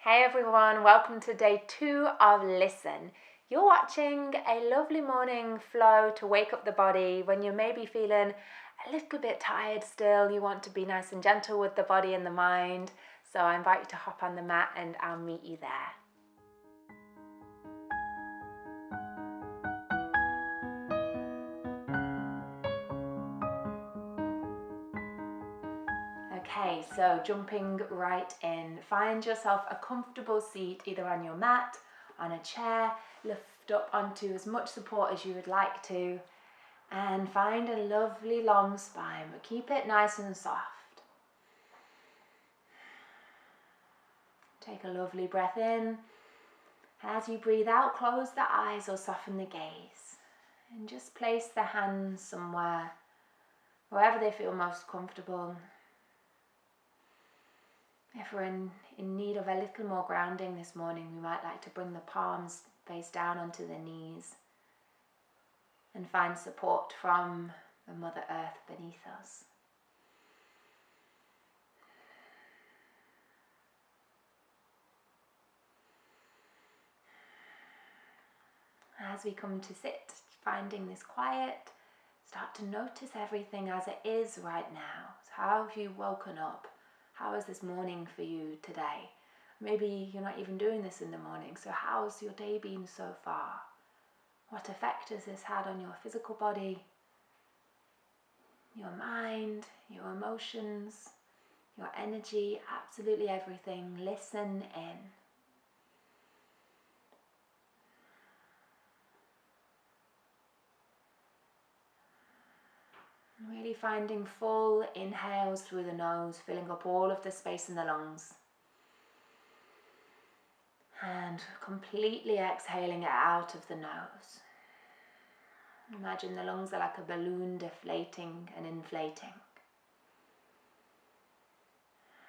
Hey everyone, welcome to day 2 of Listen. You're watching a lovely morning flow to wake up the body when you're maybe feeling a little bit tired still. You want to be nice and gentle with the body and the mind. So I invite you to hop on the mat and I'll meet you there. Okay, so jumping right in. Find yourself a comfortable seat, either on your mat, on a chair. Lift up onto as much support as you would like to. And find a lovely long spine, but keep it nice and soft. Take a lovely breath in. As you breathe out, close the eyes or soften the gaze. And just place the hands somewhere, wherever they feel most comfortable. If we're in need of a little more grounding this morning, we might like to bring the palms face down onto the knees and find support from the Mother Earth beneath us. As we come to sit, finding this quiet, start to notice everything as it is right now. So how have you woken up? How is this morning for you today? Maybe you're not even doing this in the morning, so how's your day been so far? What effect has this had on your physical body, your mind, your emotions, your energy, absolutely everything? Listen in. Really finding full inhales through the nose, filling up all of the space in the lungs. And completely exhaling it out of the nose. Imagine the lungs are like a balloon deflating and inflating.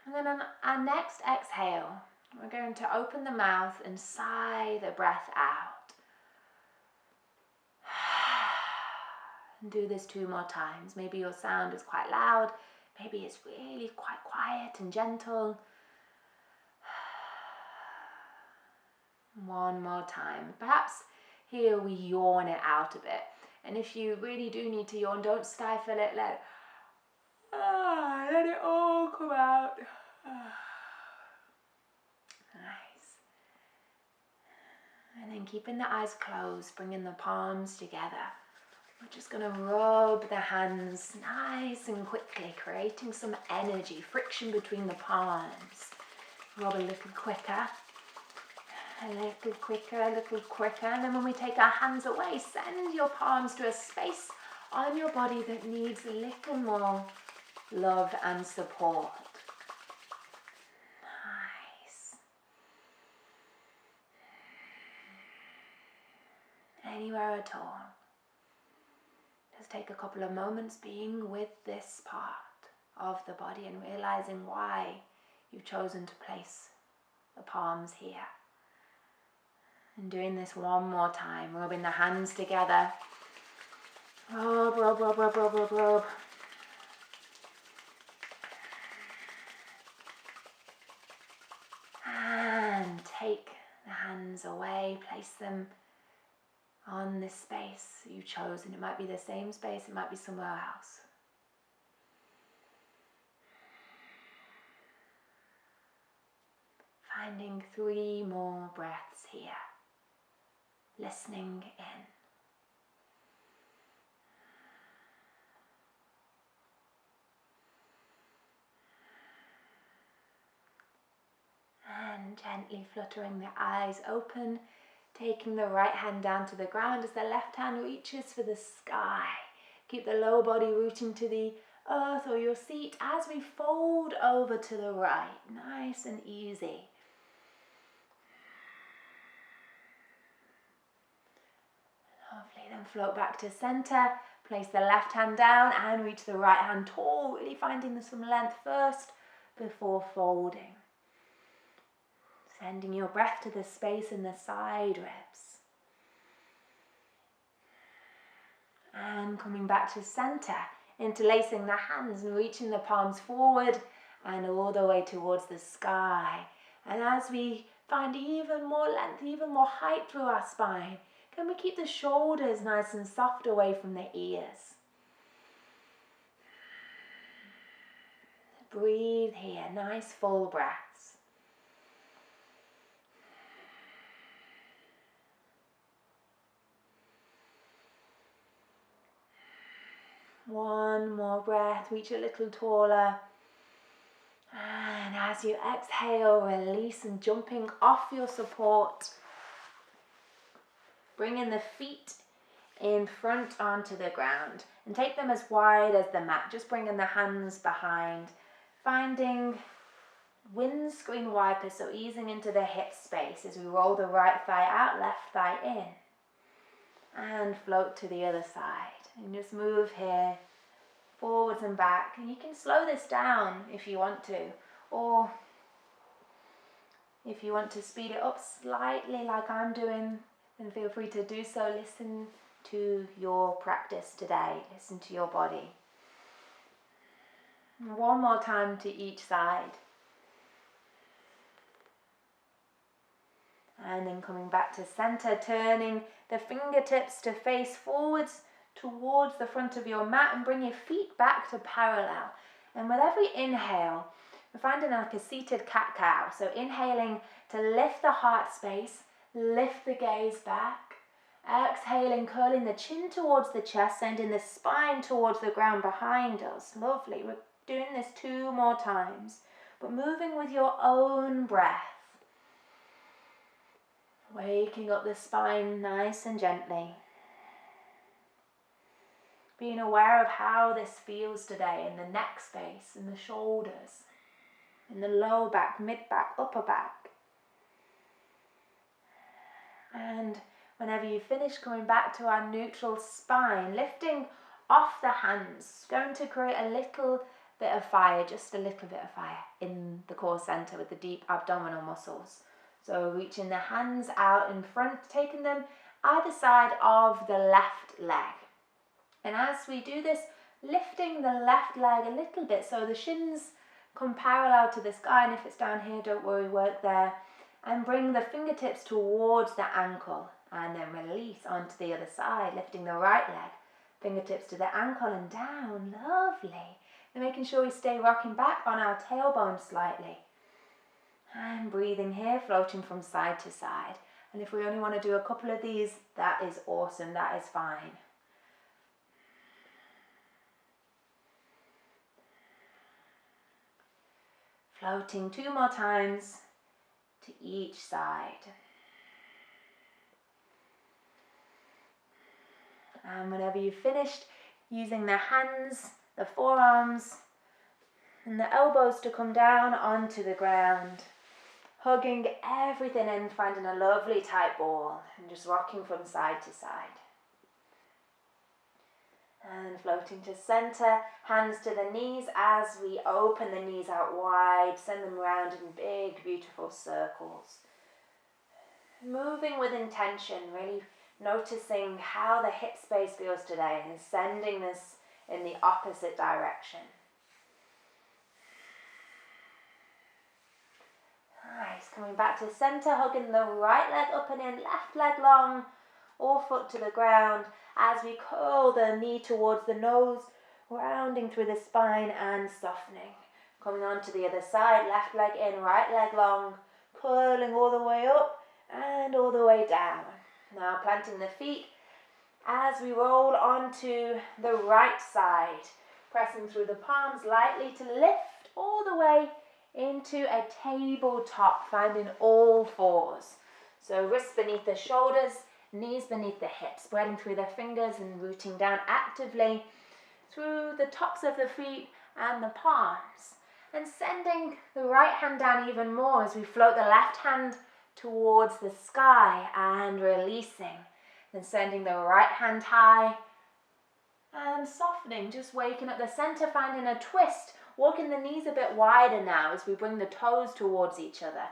And then on our next exhale, we're going to open the mouth and sigh the breath out. And do this 2 more times. Maybe your sound is quite loud. Maybe it's really quite quiet and gentle. 1 more time. Perhaps here we yawn it out a bit. And if you really do need to yawn, don't stifle it. Let it all come out. Nice. And then keeping the eyes closed, bringing the palms together. We're just going to rub the hands nice and quickly, creating some energy, friction between the palms. Rub a little quicker, a little quicker, a little quicker. And then when we take our hands away, send your palms to a space on your body that needs a little more love and support. Nice. Anywhere at all. Just take a couple of moments being with this part of the body and realizing why you've chosen to place the palms here. And doing this 1 more time, rubbing the hands together. Rub, rub, rub, rub, rub, rub, rub. And take the hands away, place them on this space you've chosen. It might be the same space, it might be somewhere else. Finding 3 more breaths here. Listening in. And gently fluttering the eyes open, taking the right hand down to the ground as the left hand reaches for the sky. Keep the lower body rooting to the earth or your seat as we fold over to the right. Nice and easy. Lovely. Then float back to center. Place the left hand down and reach the right hand tall. Really finding some length first before folding. Sending your breath to the space in the side ribs. And coming back to center, interlacing the hands and reaching the palms forward and all the way towards the sky. And as we find even more length, even more height through our spine, can we keep the shoulders nice and soft away from the ears? Breathe here, nice full breaths. One more breath, reach a little taller. And as you exhale, release and jumping off your support. Bringing the feet in front onto the ground and take them as wide as the mat, just bringing the hands behind. Finding windscreen wipers, so easing into the hip space as we roll the right thigh out, left thigh in. And float to the other side. And just move here, forwards and back. And you can slow this down if you want to. Or if you want to speed it up slightly like I'm doing, then feel free to do so. Listen to your practice today. Listen to your body. One more time to each side. And then coming back to center, turning the fingertips to face forwards towards the front of your mat and bring your feet back to parallel. And with every inhale, we're finding like a seated cat-cow. So inhaling to lift the heart space, lift the gaze back. Exhaling, curling the chin towards the chest, sending the spine towards the ground behind us. Lovely. We're doing this 2 more times, but moving with your own breath. Waking up the spine nice and gently. Being aware of how this feels today in the neck space, in the shoulders, in the low back, mid back, upper back. And whenever you finish, coming back to our neutral spine, lifting off the hands, going to create a little bit of fire, just a little bit of fire in the core center with the deep abdominal muscles. So reaching the hands out in front, taking them either side of the left leg. And as we do this, lifting the left leg a little bit so the shins come parallel to the sky, and if it's down here, don't worry, work there. And bring the fingertips towards the ankle and then release onto the other side, lifting the right leg, fingertips to the ankle and down, lovely. And making sure we stay rocking back on our tailbone slightly. And breathing here, floating from side to side. And if we only want to do a couple of these, that is awesome, that is fine. Floating 2 more times to each side. And whenever you've finished, using the hands, the forearms, and the elbows to come down onto the ground. Hugging everything in, finding a lovely tight ball, and just rocking from side to side. And floating to center, hands to the knees as we open the knees out wide, send them round in big, beautiful circles. Moving with intention, really noticing how the hip space feels today and sending this in the opposite direction. Nice, coming back to center, hugging the right leg up and in, left leg long, or foot to the ground as we curl the knee towards the nose, rounding through the spine and softening. Coming on to the other side, left leg in, right leg long, curling all the way up and all the way down. Now planting the feet as we roll onto the right side, pressing through the palms lightly to lift all the way into a tabletop, finding all fours. So wrists beneath the shoulders, knees beneath the hips, spreading through the fingers and rooting down actively through the tops of the feet and the palms. And sending the right hand down even more as we float the left hand towards the sky and releasing. Then sending the right hand high and softening, just waking up the center, finding a twist. Walking the knees a bit wider now as we bring the toes towards each other.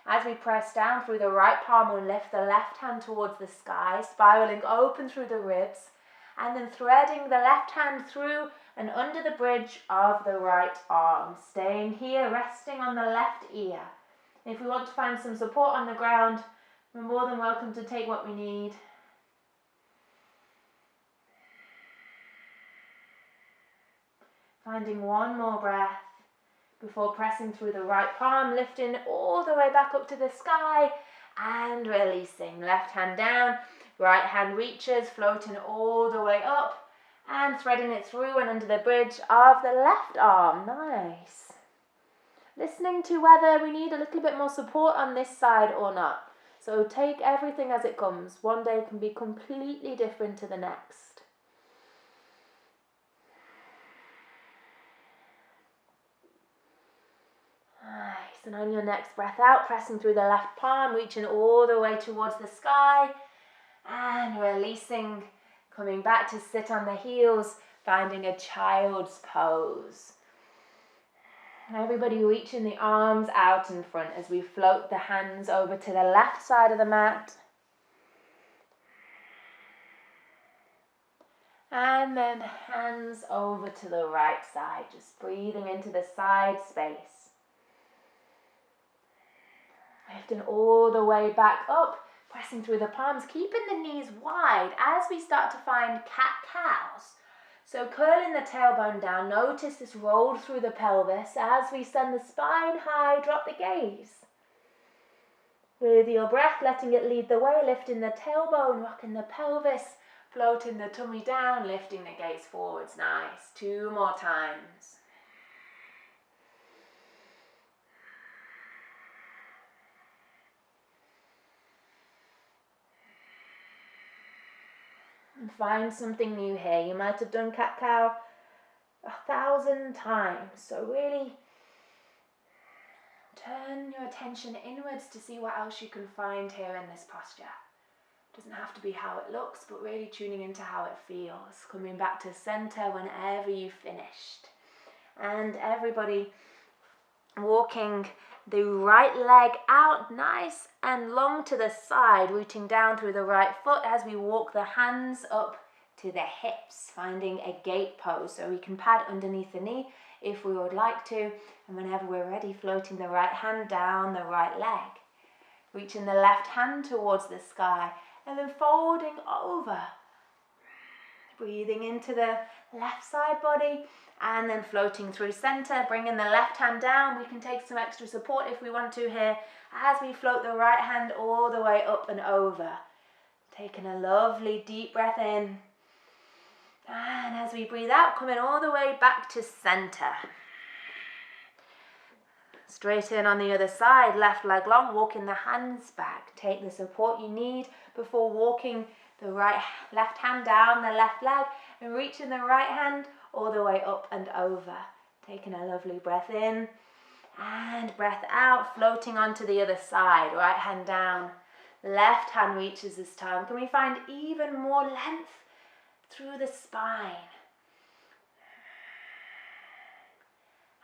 As we press down through the right palm, we'll lift the left hand towards the sky, spiraling open through the ribs, and then threading the left hand through and under the bridge of the right arm. Staying here, resting on the left ear. If we want to find some support on the ground, we're more than welcome to take what we need. Finding one more breath before pressing through the right palm, lifting all the way back up to the sky and releasing. Left hand down, right hand reaches, floating all the way up and threading it through and under the bridge of the left arm. Nice. Listening to whether we need a little bit more support on this side or not. So take everything as it comes. One day can be completely different to the next. Nice. And on your next breath out, pressing through the left palm, reaching all the way towards the sky and releasing, coming back to sit on the heels, finding a child's pose. Everybody reaching the arms out in front as we float the hands over to the left side of the mat. And then hands over to the right side, just breathing into the side space. Lifting all the way back up, pressing through the palms, keeping the knees wide as we start to find cat-cows. So curling the tailbone down, notice this roll through the pelvis as we send the spine high, drop the gaze. With your breath, letting it lead the way, lifting the tailbone, rocking the pelvis, floating the tummy down, lifting the gaze forwards. Nice. 2 more times. And find something new here. You might have done cat-cow 1,000 times. So really turn your attention inwards to see what else you can find here in this posture. It doesn't have to be how it looks, but really tuning into how it feels. Coming back to center whenever you've finished. And everybody walking the right leg out nice and long to the side, rooting down through the right foot as we walk the hands up to the hips, finding a gate pose. So we can pad underneath the knee if we would like to, and whenever we're ready, floating the right hand down the right leg, reaching the left hand towards the sky, and then folding over, breathing into the left side body, and then floating through center, bringing the left hand down. We can take some extra support if we want to here as we float the right hand all the way up and over. Taking a lovely deep breath in. And as we breathe out, coming all the way back to center. Straight in on the other side, left leg long, walking the hands back. Take the support you need before walking the left hand down the left leg and reaching the right hand all the way up and over. Taking a lovely breath in and breath out, floating onto the other side. Right hand down, left hand reaches this time. Can we find even more length through the spine?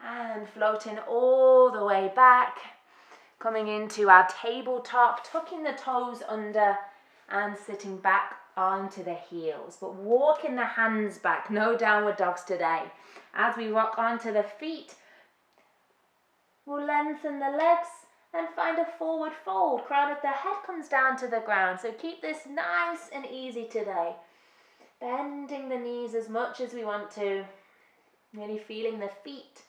And floating all the way back, coming into our tabletop, tucking the toes under and sitting back onto the heels, but walking the hands back. No downward dogs today. As we rock onto the feet, we'll lengthen the legs and find a forward fold. Crown of the head comes down to the ground. So keep this nice and easy today. Bending the knees as much as we want to. Really feeling the feet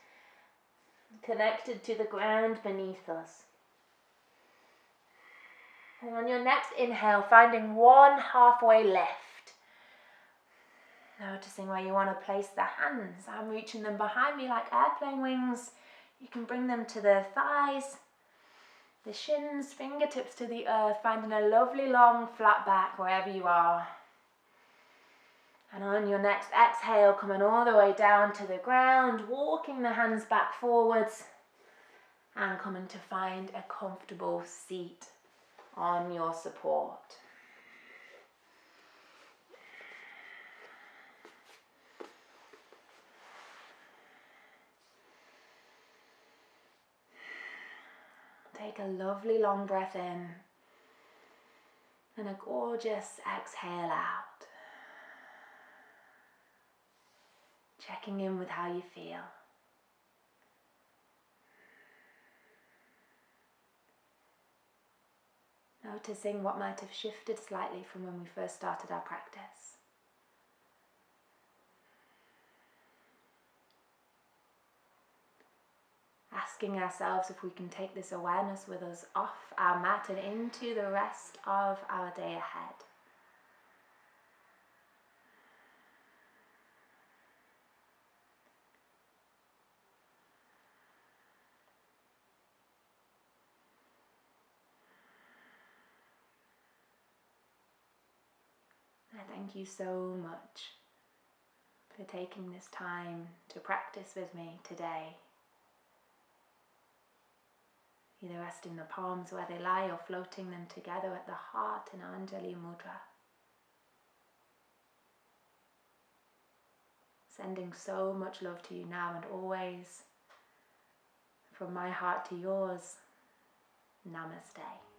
connected to the ground beneath us. And on your next inhale, finding one halfway lift. Noticing where you want to place the hands. I'm reaching them behind me like airplane wings. You can bring them to the thighs, the shins, fingertips to the earth, finding a lovely long flat back wherever you are. And on your next exhale, coming all the way down to the ground, walking the hands back forwards and coming to find a comfortable seat on your support. Take a lovely long breath in and a gorgeous exhale out. Checking in with how you feel. Noticing what might have shifted slightly from when we first started our practice. Asking ourselves if we can take this awareness with us off our mat and into the rest of our day ahead. Thank you so much for taking this time to practice with me today. Either resting the palms where they lie or floating them together at the heart in Anjali Mudra. Sending so much love to you now and always, from my heart to yours. Namaste.